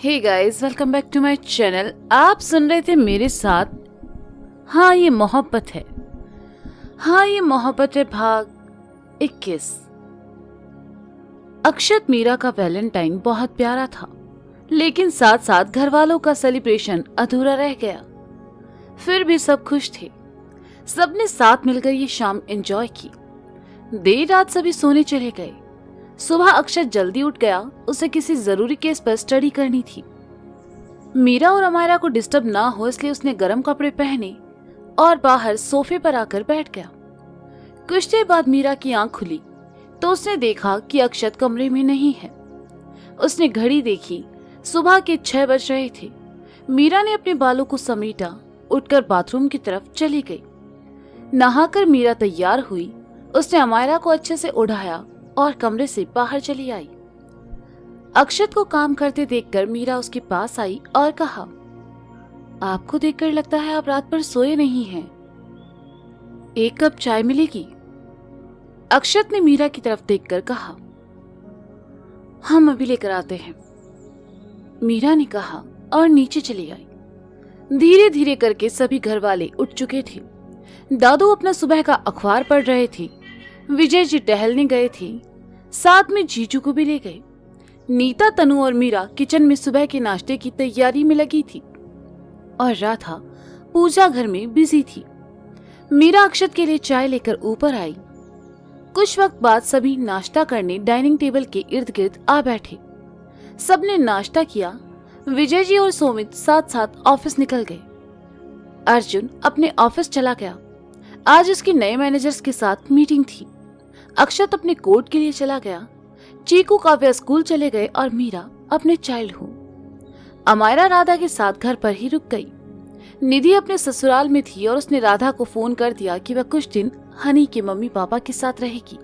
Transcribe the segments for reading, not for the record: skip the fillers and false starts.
Hey guys, welcome back to my channel. आप सुन रहे थे मेरे साथ हाँ ये मोहब्बत है। हाँ ये मोहब्बत है भाग 21। अक्षत मीरा का वैलेंटाइन बहुत प्यारा था, लेकिन साथ साथ घर वालों का सेलिब्रेशन अधूरा रह गया। फिर भी सब खुश थे। सबने साथ मिलकर ये शाम एंजॉय की। देर रात सभी सोने चले गए। सुबह अक्षत जल्दी उठ गया। उसे किसी जरूरी केस पर स्टडी करनी थी। मीरा और अमायरा को डिस्टर्ब ना हो इसलिए उसने गर्म कपड़े पहने और बाहर सोफे पर आकर बैठ गया। कुछ देर बाद मीरा की आंख खुली तो उसने देखा कि अक्षत कमरे में नहीं है। उसने घड़ी देखी, सुबह के 6 बज रहे थे। मीरा ने अपने बालों को समेटा, उठकर बाथरूम की तरफ चली गई। नहाकर मीरा तैयार हुई। उसने अमायरा को अच्छे से उठाया और कमरे से बाहर चली आई। अक्षत को काम करते देखकर मीरा उसके पास आई और कहा, आपको देखकर लगता है आप रात भर सोए नहीं हैं। एक कप चाय मिलेगी? अक्षत ने मीरा की तरफ देखकर कहा, हम अभी लेकर आते हैं। मीरा ने कहा और नीचे चली आई। धीरे धीरे करके सभी घर वाले उठ चुके थे। दादू अपना सुबह का अखबार पढ़ रहे थे। विजय जी टहलने गए थे, साथ में जीजू को भी ले गए। नीता, तनु और मीरा किचन में सुबह के नाश्ते की तैयारी में लगी थी और राधा पूजा घर में बिजी थी। मीरा अक्षत के लिए चाय लेकर ऊपर आई। कुछ वक्त बाद सभी नाश्ता करने डाइनिंग टेबल के इर्द गिर्द आ बैठे। सबने नाश्ता किया। विजय जी और सोमित साथ साथ ऑफिस निकल गए। अर्जुन अपने ऑफिस चला गया। आज उसकी नए मैनेजर्स के साथ मीटिंग थी। अक्षत अपने कोर्ट के लिए चला गया। चीकू, काव्या स्कूल चले गए और मीरा अपने चाइल्ड होम। अमायरा राधा के साथ घर पर ही रुक गई। निधि अपने ससुराल में थी और उसने राधा को फोन कर दिया कि वह कुछ दिन हनी के मम्मी पापा के साथ रहेगी।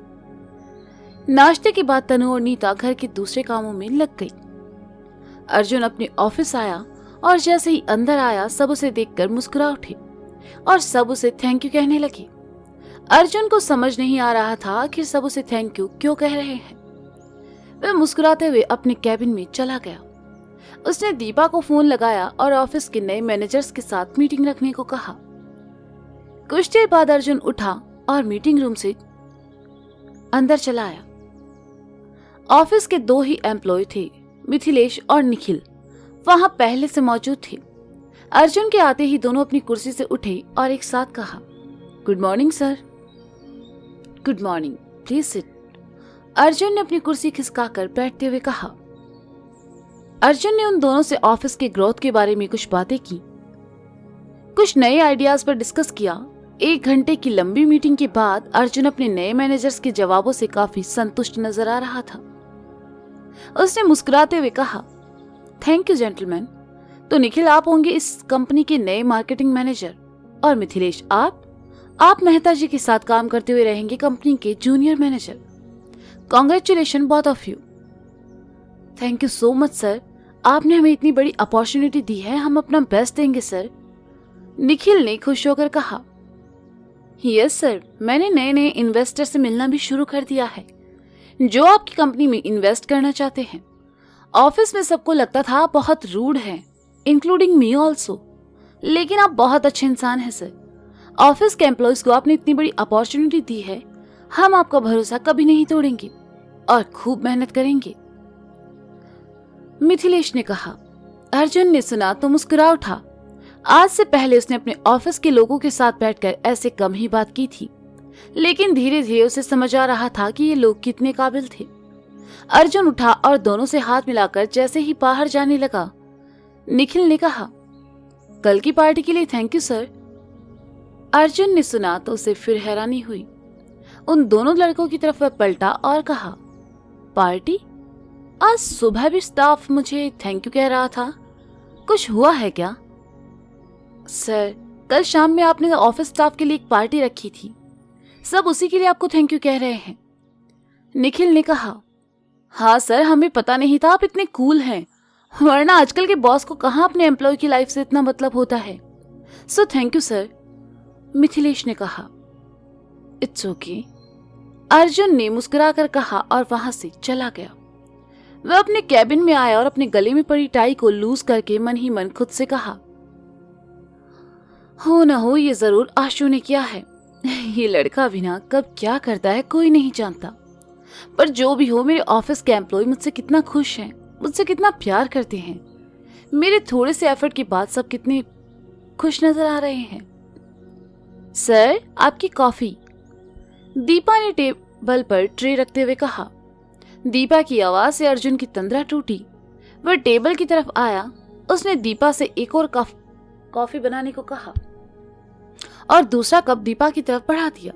नाश्ते के बाद तनु और नीता घर के दूसरे कामों में लग गई। अर्जुन अपने ऑफिस आया और जैसे ही अंदर आया सब उसे देखकर मुस्कुरा उठे और सब उसे थैंक यू कहने लगे। अर्जुन को समझ नहीं आ रहा था कि सब उसे थैंक यू क्यों कह रहे हैं। वह मुस्कुराते हुए अपने कैबिन में चला गया। उसने दीपा को फोन लगाया और ऑफिस के नए मैनेजर्स के साथ मीटिंग रखने को कहा। कुछ देर बाद अर्जुन उठा और मीटिंग रूम से अंदर चला आया। ऑफिस के 2 ही एम्प्लॉय थे, मिथिलेश और निखिल वहां पहले से मौजूद थे। अर्जुन के आते ही दोनों अपनी कुर्सी से उठे और एक साथ कहा, good morning sir. Good morning, please sit. Arjun ने अपनी कुर्सी खिसकाकर बैठते हुए कहा। अर्जुन ने उन दोनों से ऑफिस के ग्रोथ के बारे में कुछ बातें की, कुछ नए आइडियाज पर डिस्कस किया। 1 घंटे की लंबी मीटिंग के बाद अर्जुन अपने नए मैनेजर्स के जवाबों से काफी संतुष्ट नजर आ रहा था। उसने मुस्कुराते हुए कहा, थैंक यू जेंटलमैन। तो निखिल, आप होंगे इस कंपनी के नए मार्केटिंग मैनेजर और मिथिलेश आप मेहता जी के साथ काम करते हुए रहेंगे कंपनी के junior manager. Congratulation both of you. Thank you so much sir, आपने हमें इतनी बड़ी अपॉर्चुनिटी दी है, हम अपना बेस्ट देंगे सर। निखिल ने खुश होकर कहा, यस सर, मैंने नए नए इन्वेस्टर से मिलना भी शुरू कर दिया है जो आपकी कंपनी में इन्वेस्ट करना चाहते हैं। ऑफिस में सबको लगता था आप बहुत रूड हैं, इंक्लूडिंग मी ऑल्सो, लेकिन आप बहुत अच्छे इंसान हैं सर। ऑफिस के एम्प्लॉयज को आपने इतनी बड़ी अपॉर्चुनिटी दी है, हम आपका भरोसा कभी नहीं तोड़ेंगे और खूब मेहनत करेंगे। मिथिलेश ने कहा। अर्जुन ने सुना तो मुस्कुरा उठा। आज से पहले उसने अपने ऑफिस के लोगों के साथ बैठकर ऐसे कम ही बात की थी, लेकिन धीरे धीरे उसे समझ आ रहा था कि ये लोग कितने काबिल थे। अर्जुन उठा और दोनों से हाथ मिलाकर जैसे ही बाहर जाने लगा, निखिल ने कहा, कल की पार्टी के लिए थैंक यू सर। अर्जुन ने सुना तो उसे फिर हैरानी हुई। उन दोनों लड़कों की तरफ वह पलटा और कहा, पार्टी? आज सुबह भी स्टाफ मुझे थैंक यू कह रहा था, कुछ हुआ है क्या? सर, कल शाम में आपने ऑफिस स्टाफ के लिए एक पार्टी रखी थी, सब उसी के लिए आपको थैंक यू कह रहे हैं। निखिल ने कहा, हाँ सर, हमें पता नहीं था आप इतने कूल हैं, वरना आजकल के बॉस को कहाँ अपने एम्प्लॉय की लाइफ से इतना मतलब होता है। So thank you sir. Mithilesh ने कहा, इट्स ओके। अर्जुन ने मुस्कुराकर कहा और वहां से चला गया। वह अपने कैबिन में आया और अपने गले में पड़ी टाई को लूज करके मन ही मन खुद से कहा, हो न हो ये जरूर आशु ने किया है। ये लड़का बिना कब क्या करता है कोई नहीं जानता। पर जो भी हो, मेरे ऑफिस के एम्प्लॉय मुझसे कितना खुश हैं, मुझसे कितना प्यार करते हैं। मेरे थोड़े से एफर्ट के बाद सब कितने खुश नजर आ रहे हैं। सर, आपकी कॉफी, दीपा ने टेबल पर ट्रे रखते हुए कहा। दीपा की आवाज से अर्जुन की तंद्रा टूटी। वह टेबल की तरफ आया। उसने दीपा से एक और कॉफी बनाने को कहा और दूसरा कप दीपा की तरफ बढ़ा दिया।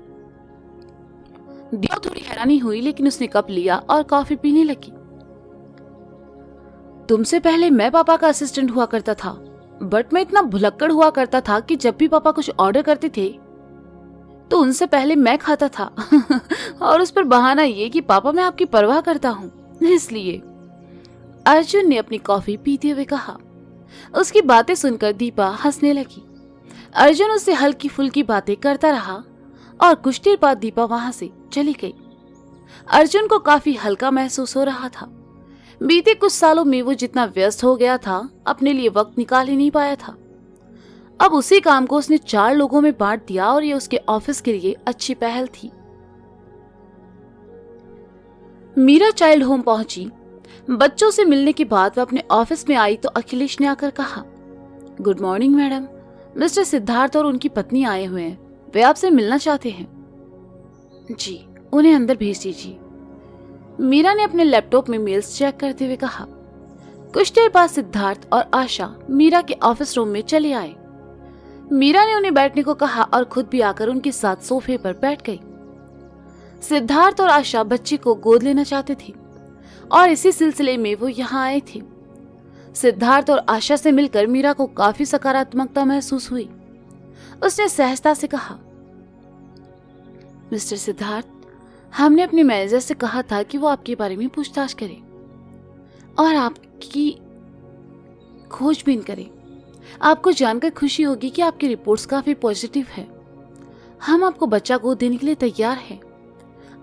दीपा थोड़ी हैरानी हुई, लेकिन उसने कप लिया और कॉफी पीने लगी। तुमसे पहले मैं पापा का असिस्टेंट हुआ करता था, बट मैं इतना भुलक्कड़ हुआ करता था कि जब भी पापा कुछ ऑर्डर करते थे तो उनसे पहले मैं खाता था। और उस पर बहाना ये कि पापा मैं आपकी परवाह करता हूँ, इसलिए। अर्जुन ने अपनी कॉफी पीते हुए कहा। उसकी बातें सुनकर दीपा हंसने लगी। अर्जुन उससे हल्की फुल्की बातें करता रहा और कुछ देर बाद दीपा वहां से चली गई। अर्जुन को काफी हल्का महसूस हो रहा था। बीते कुछ सालों में वो जितना व्यस्त हो गया था, अपने लिए वक्त निकाल ही नहीं पाया था। अब उसी काम को उसने 4 लोगों में बांट दिया और ये उसके ऑफिस के लिए अच्छी पहल थी। मीरा चाइल्ड होम पहुंची। बच्चों से मिलने के बाद वह अपने ऑफिस में आई तो अखिलेश ने आकर कहा, good morning madam, mister Siddharth और उनकी पत्नी आए हुए हैं, वे आपसे मिलना चाहते हैं। जी, उन्हें अंदर भेज दीजिए। मीरा ने अपने लैपटॉप में मेल्स चेक करते हुए कहा। कुछ देर बाद सिद्धार्थ और आशा मीरा के ऑफिस रूम में चले आए। मीरा ने उन्हें बैठने को कहा और खुद भी आकर उनके साथ सोफे पर बैठ गई। सिद्धार्थ और आशा बच्चे को गोद लेना चाहते थे और इसी सिलसिले में वो यहाँ आए थे। सिद्धार्थ और आशा से मिलकर मीरा को काफी सकारात्मकता महसूस हुई। उसने सहजता से कहा, मिस्टर सिद्धार्थ, हमने अपने मैनेजर से कहा था कि वो आपके बारे में पूछताछ करे और आपकी खोजबीन करे। आपको जानकर खुशी होगी कि आपकी रिपोर्ट्स काफी पॉजिटिव है। हम आपको बच्चा गोद देने के लिए तैयार हैं।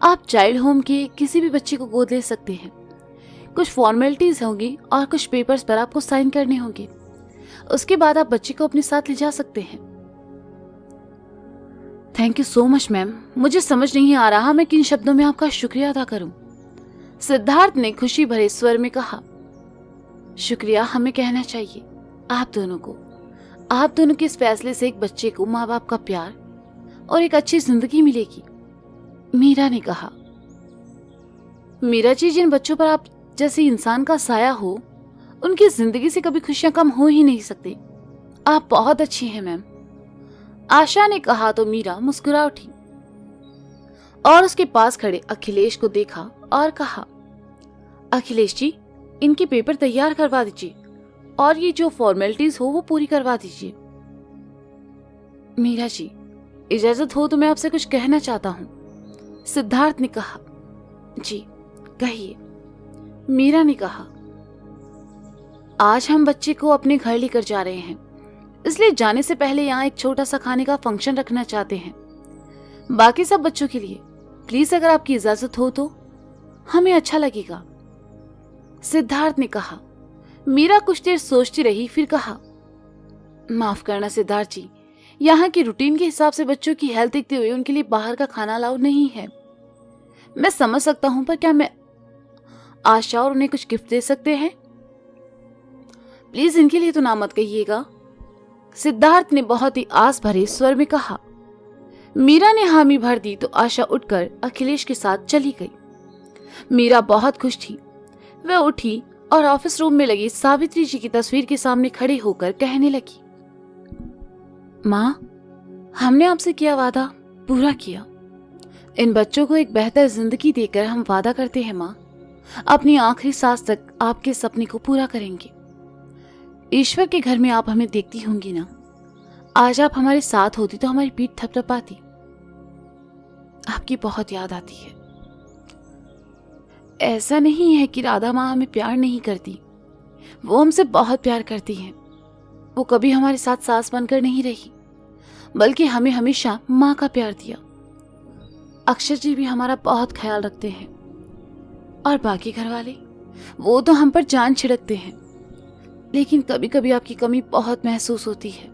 आप चाइल्ड होम के किसी भी बच्चे को गोद ले सकते हैं। कुछ फॉर्मेलिटीज होंगी और कुछ पेपर्स पर आपको साइन करने होंगे। उसके बाद आप बच्चे को अपने साथ ले जा सकते हैं। Thank you so much ma'am, मुझे समझ नहीं आ रहा मैं किन शब्दों में आपका शुक्रिया अदा करूं। सिद्धार्थ ने खुशी भरे स्वर में कहा, शुक्रिया हमें कहना चाहिए आप दोनों को। आप दोनों के इस फैसले से एक बच्चे को माँ बाप का प्यार और एक अच्छी जिंदगी मिलेगी। मीरा ने कहा, मीरा जी, जिन बच्चों पर आप जैसे इंसान का साया हो, उनकी जिंदगी से कभी खुशियां कम हो ही नहीं सकती। आप बहुत अच्छी हैं मैम। आशा ने कहा तो मीरा मुस्कुरा उठी और उसके पास खड़े अखिलेश को देखा और कहा, अखिलेश जी, इनके पेपर तैयार करवा दीजिए और ये जो फॉर्मेलिटीज हो वो पूरी करवा दीजिए। मीरा जी, इजाजत हो तो मैं आपसे कुछ कहना चाहता हूँ। सिद्धार्थ ने कहा। जी कहिए। मीरा ने कहा, आज हम बच्चे को अपने घर लेकर जा रहे हैं, इसलिए जाने से पहले यहाँ एक छोटा सा खाने का फंक्शन रखना चाहते हैं, बाकी सब बच्चों के लिए। प्लीज अगर आपकी इजाजत हो तो हमें अच्छा लगेगा। सिद्धार्थ ने कहा। मीरा कुछ देर सोचती रही, फिर कहा, माफ करना सिद्धार्थ जी, यहाँ की रूटीन के हिसाब से बच्चों की हेल्थ देखते हुए उनके लिए बाहर का खाना अलाउड नहीं है। मैं समझ सकता हूं, पर क्या मैं आशा और उन्हें कुछ गिफ्ट दे सकते हैं? प्लीज इनके लिए तो ना मत कहिएगा। सिद्धार्थ ने बहुत ही आस भरे स्वर में कहा। मीरा ने हामी भर दी तो आशा उठकर अखिलेश के साथ चली गई। मीरा बहुत खुश थी। वह उठी और ऑफिस रूम में लगी सावित्री जी की तस्वीर के सामने खड़े होकर कहने लगी, माँ, हमने आपसे किया वादा पूरा किया। इन बच्चों को एक बेहतर जिंदगी देकर हम वादा करते हैं माँ, अपनी आखिरी सांस तक आपके सपने को पूरा करेंगे। ईश्वर के घर में आप हमें देखती होंगी ना। आज आप हमारे साथ होती तो हमारी पीठ थपथपाती। आपकी बहुत याद आती है। ऐसा नहीं है कि राधा माँ हमें प्यार नहीं करती, वो हमसे बहुत प्यार करती हैं। वो कभी हमारे साथ सास बनकर नहीं रही, बल्कि हमें हमेशा माँ का प्यार दिया। अक्षर जी भी हमारा बहुत ख्याल रखते हैं और बाकी घर वाले वो तो हम पर जान छिड़कते हैं, लेकिन कभी कभी आपकी कमी बहुत महसूस होती है।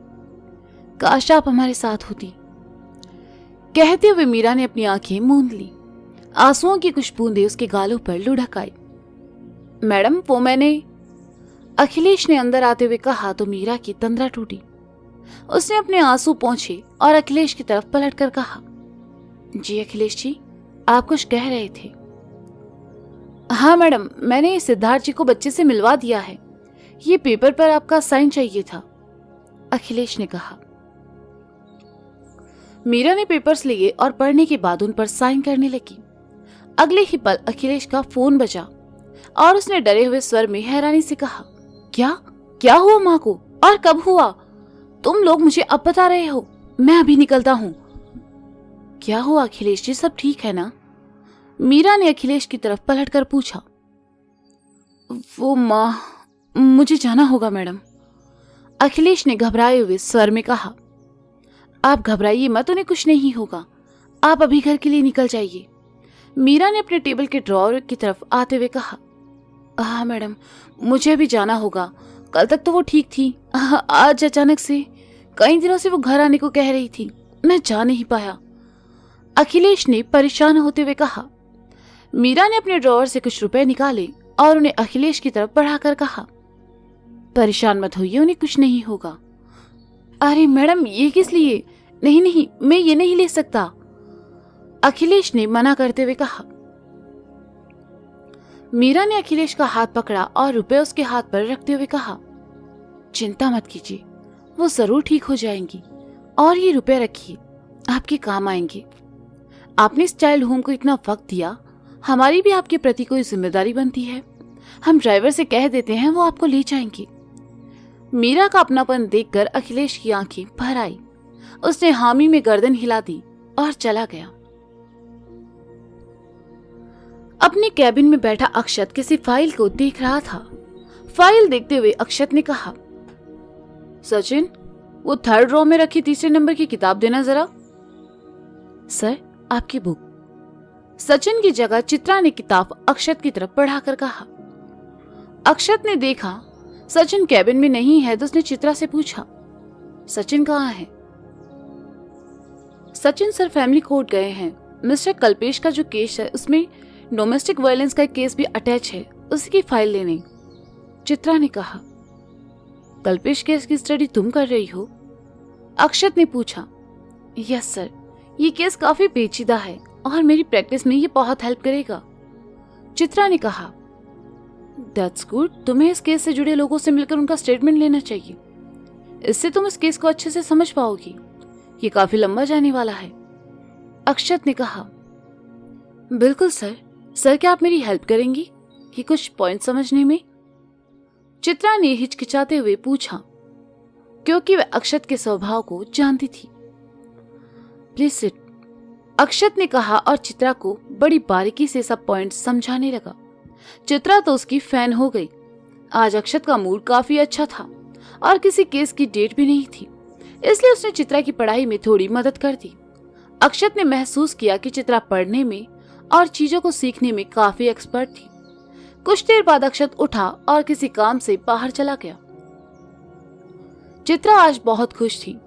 काश आप हमारे साथ होती। कहते हुए मीरा ने अपनी आंखें मूंद ली। आंसुओं की कुछ बूंदें उसके गालों पर लुढ़क आई। मैडम, वो मैंने, अखिलेश ने अंदर आते हुए कहा तो मीरा की तंद्रा टूटी। उसने अपने आंसू पोंछे और अखिलेश की तरफ पलटकर कहा, जी अखिलेश जी, आप कुछ कह रहे थे। हाँ मैडम, मैंने सिद्धार्थ जी को बच्चे से मिलवा दिया है। ये पेपर पर आपका साइन चाहिए था, अखिलेश ने कहा। मीरा ने पेपर्स लिए और पढ़ने के बाद उन पर साइन करने लगी। अगले ही पल अखिलेश का फोन बजा और उसने डरे हुए स्वर में हैरानी से कहा, क्या क्या हुआ माँ को, और कब हुआ? तुम लोग मुझे अब बता रहे हो? मैं अभी निकलता हूँ। क्या हुआ अखिलेश जी, सब ठीक है ना? मीरा ने अखिलेश की तरफ पलटकर पूछा। वो माँ, मुझे जाना होगा मैडम, अखिलेश ने घबराए हुए स्वर में कहा। आप घबराइए मत, उन्हें कुछ नहीं होगा। आप अभी घर के लिए निकल जाइए, मीरा ने अपने टेबल के ड्रॉअर की तरफ आते हुए कहा। हाँ मैडम, मुझे अभी जाना होगा। कल तक तो वो ठीक थी, आज अचानक से, कई दिनों से वो घर आने को कह रही थी, मैं जा नहीं पाया, अखिलेश ने परेशान होते हुए कहा। मीरा ने अपने ड्रॉअर से कुछ रुपए निकाले और उन्हें अखिलेश की तरफ बढ़ाकर कहा, परेशान मत होइए, उन्हें कुछ नहीं होगा। अरे मैडम, ये किस लिए? नहीं नहीं, मैं ये नहीं ले सकता, अखिलेश ने मना करते हुए कहा। मीरा ने अखिलेश का हाथ पकड़ा और रुपए उसके हाथ पर रखते हुए कहा, चिंता मत कीजिए, वो जरूर ठीक हो जाएंगी, और ये रुपए रखिए, आपके काम आएंगे। आपने इस चाइल्ड होम को इतना वक्त दिया, हमारी भी आपके प्रति कोई जिम्मेदारी बनती है। हम ड्राइवर से कह देते हैं, वो आपको ले जाएंगे। मीरा का अपनापन देखकर अखिलेश की आंखें भर आई। उसने हामी में गर्दन हिला दी और चला गया। अपने कैबिन में बैठा अक्षत किसी फाइल को देख रहा था। फाइल देखते हुए अक्षत ने कहा, सचिन, वो थर्ड रो में रखी तीसरे नंबर की किताब देना जरा। सर, आपकी बुक, सचिन की जगह चित्रा ने किताब अक्षत की तरफ बढ़ाकर कहा। अक्षत ने देखा सचिन कैबिन में नहीं है तो उसने चित्रा से पूछा, सचिन कहाँ है? सचिन सर फैमिली कोर्ट गए हैं। मिस्टर कल्पेश का जो केस है उसमें डोमेस्टिक वायलेंस का केस भी अटैच है, उसी की फाइल लेने, चित्रा ने कहा। कल्पेश केस की स्टडी तुम कर रही हो? अक्षत ने पूछा। यस सर, ये केस काफी पेचीदा है और मेरी प्रैक्टिस में ये बहुत हेल्प करेगा, चित्रा ने कहा। दैट्स गुड, तुम्हें इस केस से जुड़े लोगों से मिलकर उनका स्टेटमेंट लेना चाहिए। इससे तुम इस केस को अच्छे से समझ पाओगी। ये काफी लंबा जाने वाला है, अक्षत ने कहा। बिल्कुल सर। सर, क्या आप मेरी हेल्प करेंगी ये कुछ पॉइंट समझने में? चित्रा ने हिचकिचाते हुए पूछा, क्योंकि वह अक्षत के स्वभाव को जानती थी। प्लीज सिट, अक्षत ने कहा और चित्रा को बड़ी बारीकी से सब पॉइंट समझाने लगा। चित्रा तो उसकी फैन हो गई। आज अक्षत का मूड काफी अच्छा था और किसी केस की डेट भी नहीं थी, इसलिए उसने चित्रा की पढ़ाई में थोड़ी मदद कर दी। अक्षत ने महसूस किया कि चित्रा पढ़ने में और चीजों को सीखने में काफी एक्सपर्ट थी। कुछ देर बाद अक्षत उठा और किसी काम से बाहर चला गया। चित्रा आज बहुत खुश थी।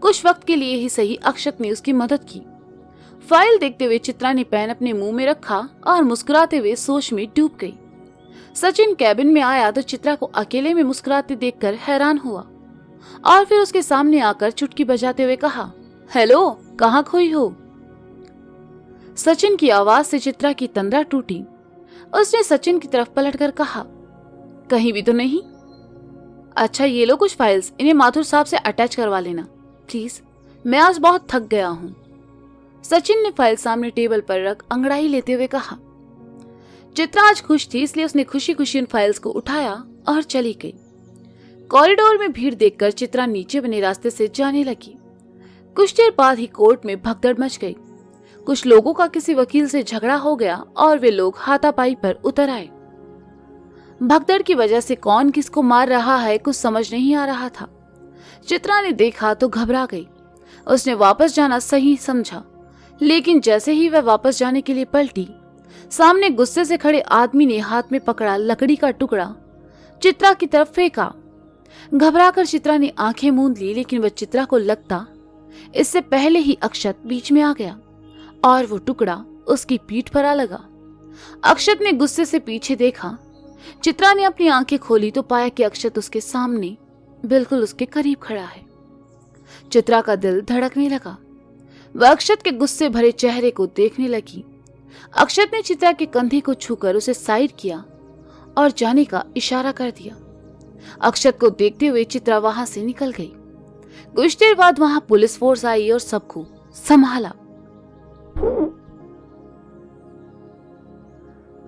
कुछ वक्त के लिए ही सही अक्षत ने उसकी मदद की। फाइल देखते हुए चित्रा ने पेन अपने मुंह में रखा और मुस्कुराते हुए सोच में डूब गई। सचिन कैबिन में आया तो चित्रा को अकेले में मुस्कुराते देखकर हैरान हुआ और फिर उसके सामने आकर चुटकी बजाते हुए कहा, हेलो, कहाँ खोई हो? सचिन की आवाज से चित्रा की तंद्रा टूटी। उसने सचिन की तरफ पलटकर कहा, कहीं भी तो नहीं? अच्छा, ये लो कुछ फाइल्स, इन्हें माथुर साहब से अटैच करवा लेना प्लीज, मैं आज बहुत थक गया हूँ। सचिन ने फाइल सामने टेबल पर रख अंगड़ाई लेते हुए कहा। चित्रा आज खुश थी, इसलिए उसने खुशी खुशी उन फाइल्स को उठाया और चली गई। कॉरिडोर में भीड़ देखकर चित्रा नीचे बने रास्ते से जाने लगी। कुछ देर बाद ही कोर्ट में भगदड़ मच गई। कुछ लोगों का किसी वकील से झगड़ा हो गया और वे लोग हाथापाई पर उतर आए। भगदड़ की वजह से कौन किसको मार रहा है कुछ समझ नहीं आ रहा था। चित्रा ने देखा तो घबरा गई। उसने वापस जाना सही समझा, लेकिन जैसे ही वह वापस जाने के लिए पलटी, सामने गुस्से से खड़े आदमी ने हाथ में पकड़ा लकड़ी का टुकड़ा चित्रा की तरफ फेंका। घबराकर चित्रा ने आंखें मूंद ली, लेकिन वह चित्रा को लगता इससे पहले ही अक्षत बीच में आ गया और वो टुकड़ा उसकी पीठ पर आ लगा। अक्षत ने गुस्से से पीछे देखा। चित्रा ने अपनी आंखें खोली तो पाया कि अक्षत उसके सामने बिल्कुल उसके करीब खड़ा है। चित्रा का दिल धड़कने लगा। वह अक्षत के गुस्से भरे चेहरे को देखने लगी। अक्षत ने चित्रा के कंधे को छूकर उसे साइड किया और जाने का इशारा कर दिया। अक्षत को देखते हुए चित्रा वहां से निकल गई। कुछ देर बाद वहां पुलिस फोर्स आई और सबको संभाला।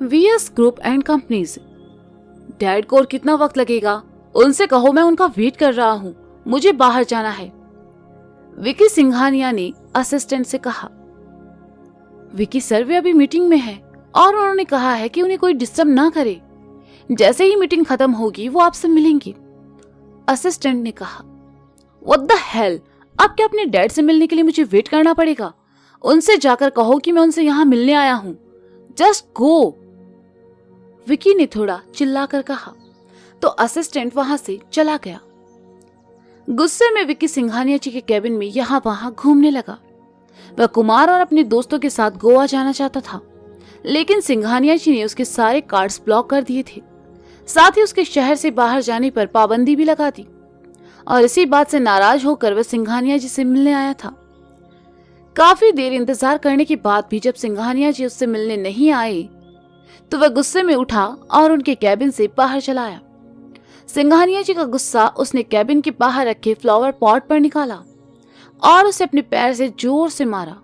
VS group and companies. Dad को और कितना वक्त लगेगा? उनसे कहो मैं उनका वेट कर रहा हूं, मुझे बाहर जाना है, विकी सिंघानिया ने असिस्टेंट से कहा। विकी सर, वे अभी मीटिंग में है और उन्होंने कहा है कि उन्हें कोई डिस्टर्ब ना करे। जैसे ही मीटिंग खत्म होगी वो आपसे मिलेंगे, असिस्टेंट ने कहा। व्हाट द हेल, अब क्या अपने डैड से मिलने के लिए मुझे वेट करना पड़ेगा? उनसे जाकर कहो कि मैं उनसे यहां मिलने आया हूं। जस्ट गो, विकी ने थोड़ा चिल्लाकर कहा तो असिस्टेंट वहां से चला गया। गुस्से में विकी सिंघानिया जी के कैबिन में यहां वहां घूमने लगा। वह कुमार और अपने दोस्तों के साथ गोवा जाना चाहता था, लेकिन सिंघानिया जी ने उसके सारे कार्ड्स ब्लॉक कर दिए थे। साथ ही उसके शहर से बाहर जाने पर पाबंदी भी लगा दी और इसी बात से नाराज होकर वह सिंघानिया जी से मिलने आया था। काफी देर इंतजार करने के बाद भी जब सिंघानिया जी उससे मिलने नहीं आए तो वह गुस्से में उठा और उनके कैबिन से बाहर चला आया। सिंघानिया जी का गुस्सा उसने कैबिन के बाहर रखे फ्लावर पॉट पर निकाला और उसे अपने पैर से जोर से मारा।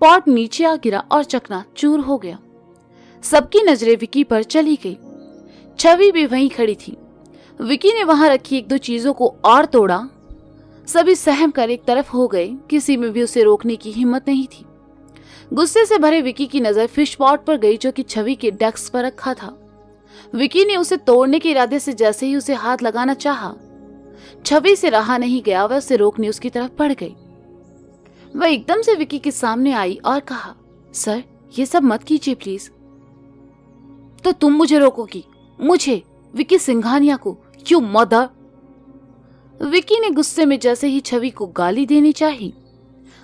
पॉट नीचे आ गिरा और चकनाचूर हो गया। सबकी नजरें विकी पर चली गई। छवि भी वहीं खड़ी थी। विकी ने वहां रखी एक दो चीजों को और तोड़ा। सभी सहम कर एक तरफ हो गए, किसी में भी उसे रोकने की हिम्मत नहीं थी। गुस्से से भरे विकी की नजर फिश पॉट पर गई जो कि छवि के डेस्क पर रखा था। विकी ने उसे तोड़ने के इरादे से जैसे ही उसे हाथ लगाना चाहा, छवि से रहा नहीं गया, वह उसे रोकने उसकी तरफ बढ़ गई। वह एकदम से विकी के सामने आई और कहा, सर ये सब मत कीजिए प्लीज। तो तुम मुझे रोकोगी? मुझे, विकी सिंघानिया को? You mother! विकी ने गुस्से में जैसे ही छवि को गाली देनी चाही,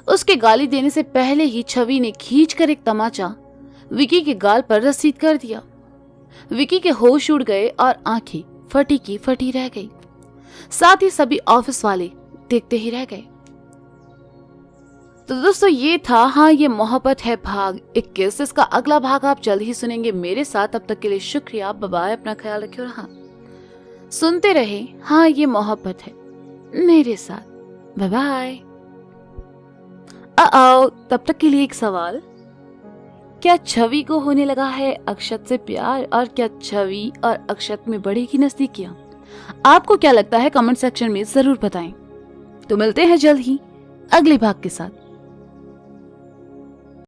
उसके गाली देने से पहले ही छवि ने खींचकर एक तमाचा विकी के गाल पर रसीद कर दिया। विकी के होश उड़ गए और आंखें फटी की फटी रह गई। साथ ही सभी ऑफिस वाले देखते ही रह गए। तो दोस्तों ये था हाँ ये मोहब्बत है भाग 21। इसका अगला भाग आप जल्द ही सुनेंगे मेरे साथ। तब तक के लिए शुक्रिया, बाय बाय, अपना ख्याल रखिए और हाँ सुनते रहे हाँ ये मोहब्बत है मेरे साथ। Bye bye. तब तक के लिए एक सवाल, क्या छवि को होने लगा है अक्षत से प्यार और क्या छवि और अक्षत में बढ़ेगी नजदीकियां? आपको क्या लगता है कमेंट सेक्शन में जरूर बताएं। तो मिलते हैं जल्द ही अगले भाग के साथ।